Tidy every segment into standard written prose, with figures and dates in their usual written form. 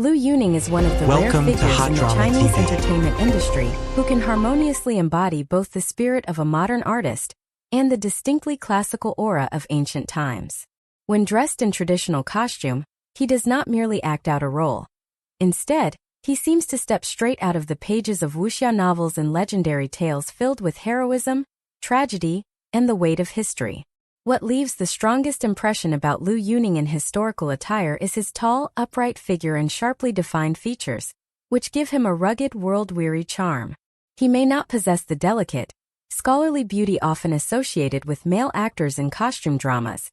Liu Yuning is one of the rare Welcome to figures Hot in the Drama Chinese TV. entertainment industry who can harmoniously embody both the spirit of a modern artist and the distinctly classical aura of ancient times. When dressed in traditional costume, he does not merely act out a role. Instead, he seems to step straight out of the pages of Wuxia novels and legendary tales filled with heroism, tragedy, and the weight of history. What leaves the strongest impression about Liu Yuning in historical attire is his tall, upright figure and sharply defined features, which give him a rugged, world-weary charm. He may not possess the delicate, scholarly beauty often associated with male actors in costume dramas,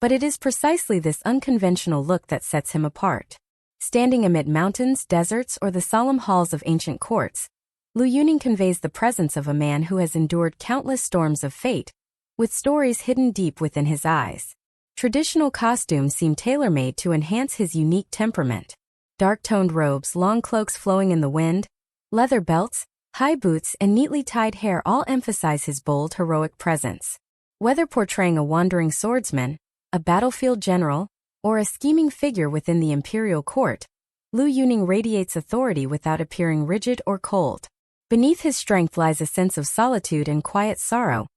but it is precisely this unconventional look that sets him apart. Standing amid mountains, deserts, or the solemn halls of ancient courts, Liu Yuning conveys the presence of a man who has endured countless storms of fate, with stories hidden deep within his eyes. Traditional costumes seem tailor-made to enhance his unique temperament. Dark-toned robes, long cloaks flowing in the wind, leather belts, high boots, and neatly tied hair all emphasize his bold, heroic presence. Whether portraying a wandering swordsman, a battlefield general, or a scheming figure within the imperial court, Liu Yuning radiates authority without appearing rigid or cold. Beneath his strength lies a sense of solitude and quiet sorrow,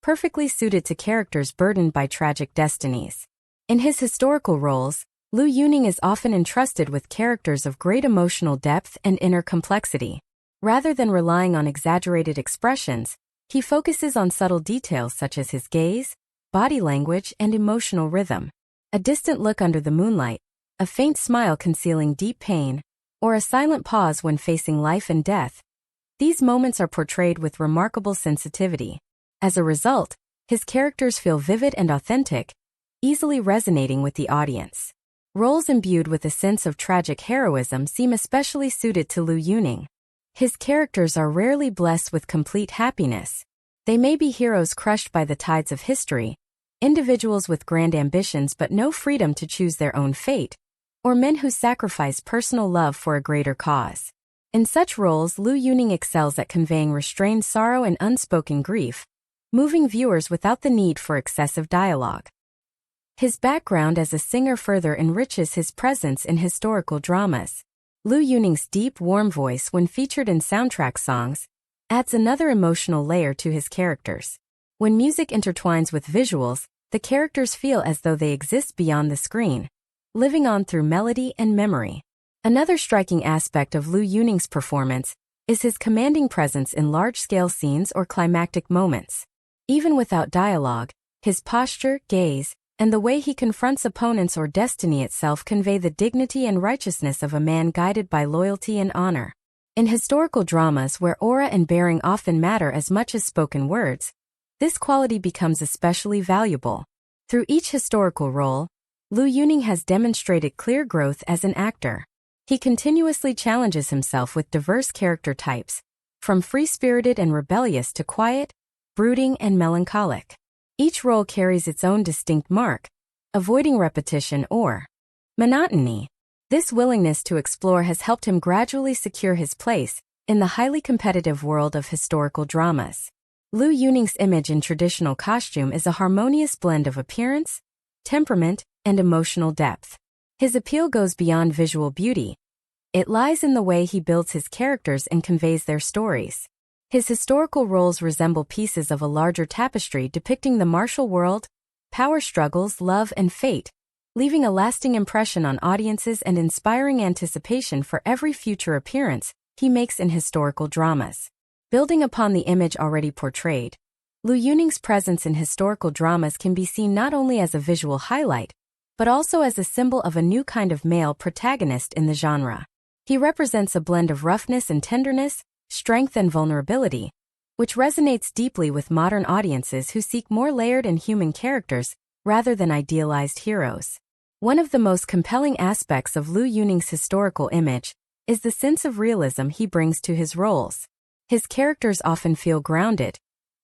perfectly suited to characters burdened by tragic destinies. In his historical roles, Liu Yuning is often entrusted with characters of great emotional depth and inner complexity. Rather than relying on exaggerated expressions, he focuses on subtle details such as his gaze, body language, and emotional rhythm. A distant look under the moonlight, a faint smile concealing deep pain, or a silent pause when facing life and death. These moments are portrayed with remarkable sensitivity. As a result, his characters feel vivid and authentic, easily resonating with the audience. Roles imbued with a sense of tragic heroism seem especially suited to Liu Yuning. His characters are rarely blessed with complete happiness. They may be heroes crushed by the tides of history, individuals with grand ambitions but no freedom to choose their own fate, or men who sacrifice personal love for a greater cause. In such roles, Liu Yuning excels at conveying restrained sorrow and unspoken grief, moving viewers without the need for excessive dialogue. His background as a singer further enriches his presence in historical dramas. Liu Yuning's deep, warm voice when featured in soundtrack songs adds another emotional layer to his characters. When music intertwines with visuals, the characters feel as though they exist beyond the screen, living on through melody and memory. Another striking aspect of Liu Yuning's performance is his commanding presence in large-scale scenes or climactic moments. Even without dialogue, his posture, gaze, and the way he confronts opponents or destiny itself convey the dignity and righteousness of a man guided by loyalty and honor. In historical dramas where aura and bearing often matter as much as spoken words, this quality becomes especially valuable. Through each historical role, Liu Yuning has demonstrated clear growth as an actor. He continuously challenges himself with diverse character types, from free-spirited and rebellious to quiet, brooding, and melancholic. Each role carries its own distinct mark, avoiding repetition or monotony. This willingness to explore has helped him gradually secure his place in the highly competitive world of historical dramas. Liu Yuning's image in traditional costume is a harmonious blend of appearance, temperament, and emotional depth. His appeal goes beyond visual beauty. It lies in the way he builds his characters and conveys their stories. His historical roles resemble pieces of a larger tapestry depicting the martial world, power struggles, love, and fate, leaving a lasting impression on audiences and inspiring anticipation for every future appearance he makes in historical dramas. Building upon the image already portrayed, Liu Yuning's presence in historical dramas can be seen not only as a visual highlight, but also as a symbol of a new kind of male protagonist in the genre. He represents a blend of roughness and tenderness, strength and vulnerability, which resonates deeply with modern audiences who seek more layered and human characters rather than idealized heroes. One of the most compelling aspects of Liu Yuning's historical image is the sense of realism he brings to his roles. His characters often feel grounded,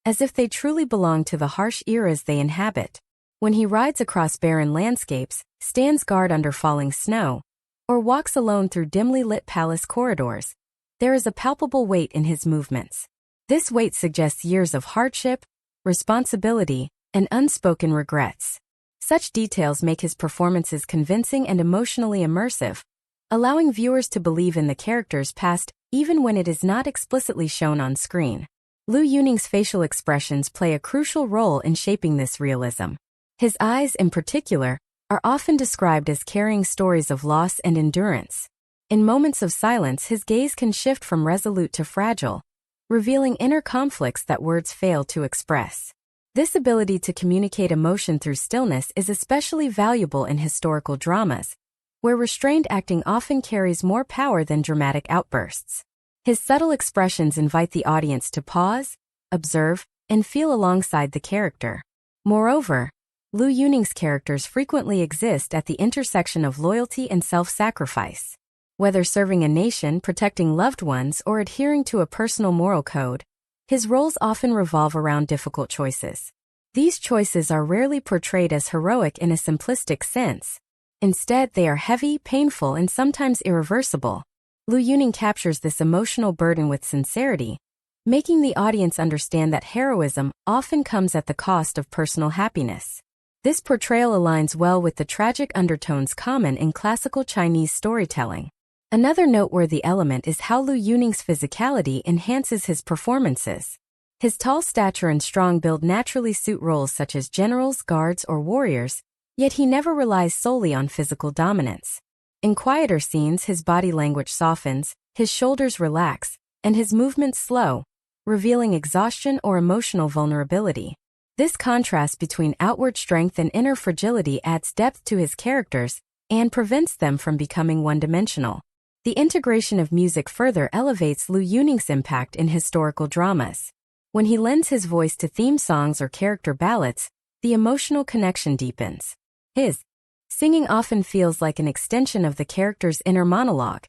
as if they truly belong to the harsh eras they inhabit. When he rides across barren landscapes, stands guard under falling snow, or walks alone through dimly lit palace corridors, there is a palpable weight in his movements. This weight suggests years of hardship, responsibility, and unspoken regrets. Such details make his performances convincing and emotionally immersive, allowing viewers to believe in the character's past even when it is not explicitly shown on screen. Liu Yuning's facial expressions play a crucial role in shaping this realism. His eyes, in particular, are often described as carrying stories of loss and endurance. In moments of silence, his gaze can shift from resolute to fragile, revealing inner conflicts that words fail to express. This ability to communicate emotion through stillness is especially valuable in historical dramas, where restrained acting often carries more power than dramatic outbursts. His subtle expressions invite the audience to pause, observe, and feel alongside the character. Moreover, Liu Yuning's characters frequently exist at the intersection of loyalty and self-sacrifice. Whether serving a nation, protecting loved ones, or adhering to a personal moral code, his roles often revolve around difficult choices. These choices are rarely portrayed as heroic in a simplistic sense. Instead, they are heavy, painful, and sometimes irreversible. Liu Yuning captures this emotional burden with sincerity, making the audience understand that heroism often comes at the cost of personal happiness. This portrayal aligns well with the tragic undertones common in classical Chinese storytelling. Another noteworthy element is how Liu Yuning's physicality enhances his performances. His tall stature and strong build naturally suit roles such as generals, guards, or warriors, yet he never relies solely on physical dominance. In quieter scenes, his body language softens, his shoulders relax, and his movements slow, revealing exhaustion or emotional vulnerability. This contrast between outward strength and inner fragility adds depth to his characters and prevents them from becoming one-dimensional. The integration of music further elevates Liu Yuning's impact in historical dramas. When he lends his voice to theme songs or character ballads, the emotional connection deepens. His singing often feels like an extension of the character's inner monologue,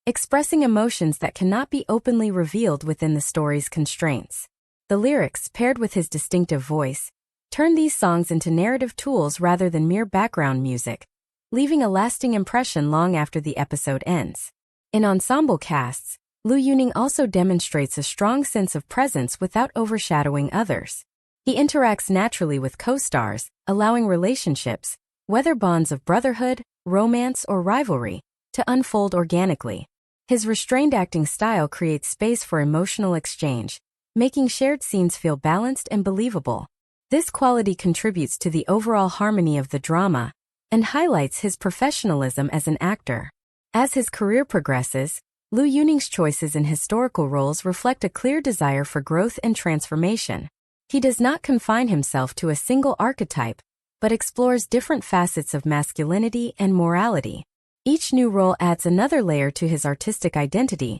expressing emotions that cannot be openly revealed within the story's constraints. The lyrics, paired with his distinctive voice, turn these songs into narrative tools rather than mere background music, leaving a lasting impression long after the episode ends. In ensemble casts, Liu Yuning also demonstrates a strong sense of presence without overshadowing others. He interacts naturally with co-stars, allowing relationships, whether bonds of brotherhood, romance, or rivalry, to unfold organically. His restrained acting style creates space for emotional exchange, making shared scenes feel balanced and believable. This quality contributes to the overall harmony of the drama and highlights his professionalism as an actor. As his career progresses, Liu Yuning's choices in historical roles reflect a clear desire for growth and transformation. He does not confine himself to a single archetype, but explores different facets of masculinity and morality. Each new role adds another layer to his artistic identity,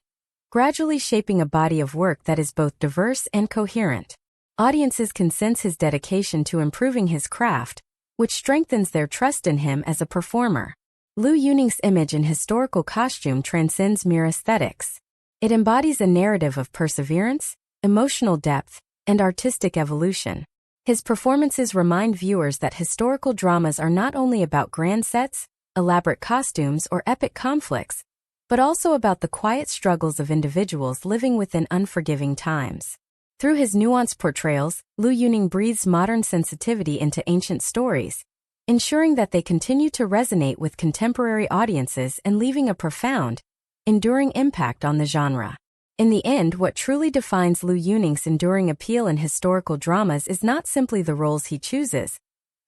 gradually shaping a body of work that is both diverse and coherent. Audiences can sense his dedication to improving his craft, which strengthens their trust in him as a performer. Liu Yuning's image in historical costume transcends mere aesthetics. It embodies a narrative of perseverance, emotional depth, and artistic evolution. His performances remind viewers that historical dramas are not only about grand sets, elaborate costumes, or epic conflicts, but also about the quiet struggles of individuals living within unforgiving times. Through his nuanced portrayals, Liu Yuning breathes modern sensitivity into ancient stories, ensuring that they continue to resonate with contemporary audiences and leaving a profound, enduring impact on the genre. In the end, what truly defines Liu Yuning's enduring appeal in historical dramas is not simply the roles he chooses,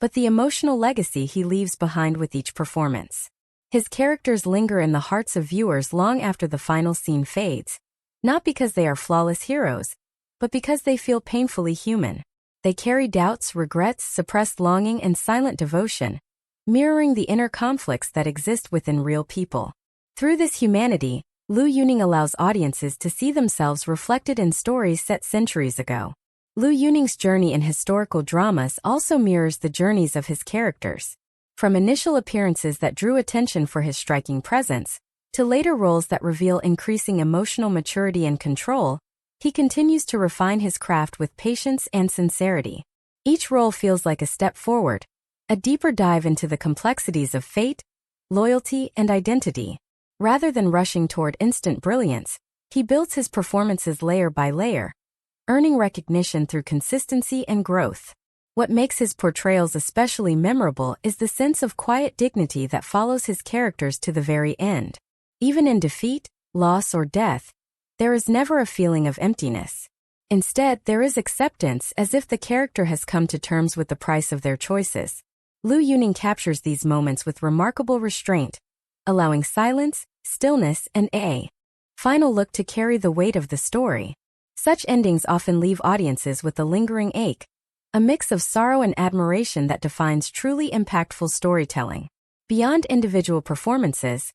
but the emotional legacy he leaves behind with each performance. His characters linger in the hearts of viewers long after the final scene fades, not because they are flawless heroes, but because they feel painfully human. They carry doubts, regrets, suppressed longing, and silent devotion, mirroring the inner conflicts that exist within real people. Through this humanity, Liu Yuning allows audiences to see themselves reflected in stories set centuries ago. Liu Yuning's journey in historical dramas also mirrors the journeys of his characters. From initial appearances that drew attention for his striking presence, to later roles that reveal increasing emotional maturity and control, he continues to refine his craft with patience and sincerity. Each role feels like a step forward, a deeper dive into the complexities of fate, loyalty, and identity. Rather than rushing toward instant brilliance, he builds his performances layer by layer, earning recognition through consistency and growth. What makes his portrayals especially memorable is the sense of quiet dignity that follows his characters to the very end. Even in defeat, loss, or death, there is never a feeling of emptiness. Instead, there is acceptance, as if the character has come to terms with the price of their choices. Liu Yuning captures these moments with remarkable restraint, allowing silence, stillness, and a final look to carry the weight of the story. Such endings often leave audiences with a lingering ache, a mix of sorrow and admiration that defines truly impactful storytelling. Beyond individual performances,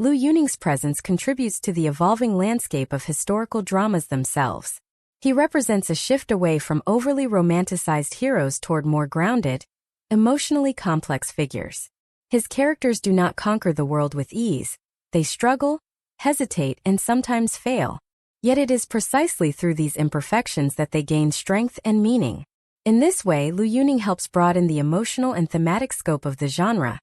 Liu Yuning's presence contributes to the evolving landscape of historical dramas themselves. He represents a shift away from overly romanticized heroes toward more grounded, emotionally complex figures. His characters do not conquer the world with ease. They struggle, hesitate, and sometimes fail. Yet it is precisely through these imperfections that they gain strength and meaning. In this way, Liu Yuning helps broaden the emotional and thematic scope of the genre,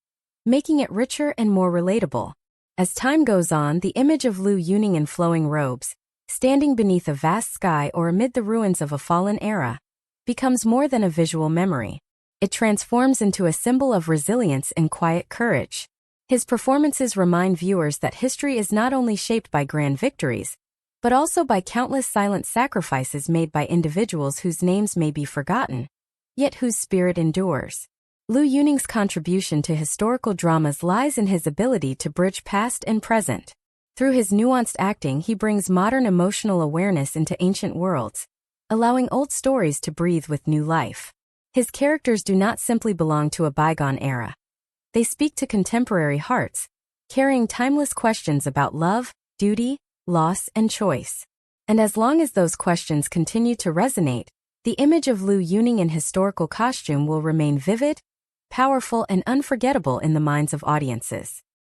making it richer and more relatable. As time goes on, the image of Liu Yuning in flowing robes, standing beneath a vast sky or amid the ruins of a fallen era, becomes more than a visual memory. It transforms into a symbol of resilience and quiet courage. His performances remind viewers that history is not only shaped by grand victories, but also by countless silent sacrifices made by individuals whose names may be forgotten, yet whose spirit endures. Liu Yuning's contribution to historical dramas lies in his ability to bridge past and present. Through his nuanced acting, he brings modern emotional awareness into ancient worlds, allowing old stories to breathe with new life. His characters do not simply belong to a bygone era. They speak to contemporary hearts, carrying timeless questions about love, duty, loss, and choice. And as long as those questions continue to resonate, the image of Liu Yuning in historical costume will remain vivid, powerful, and unforgettable in the minds of audiences.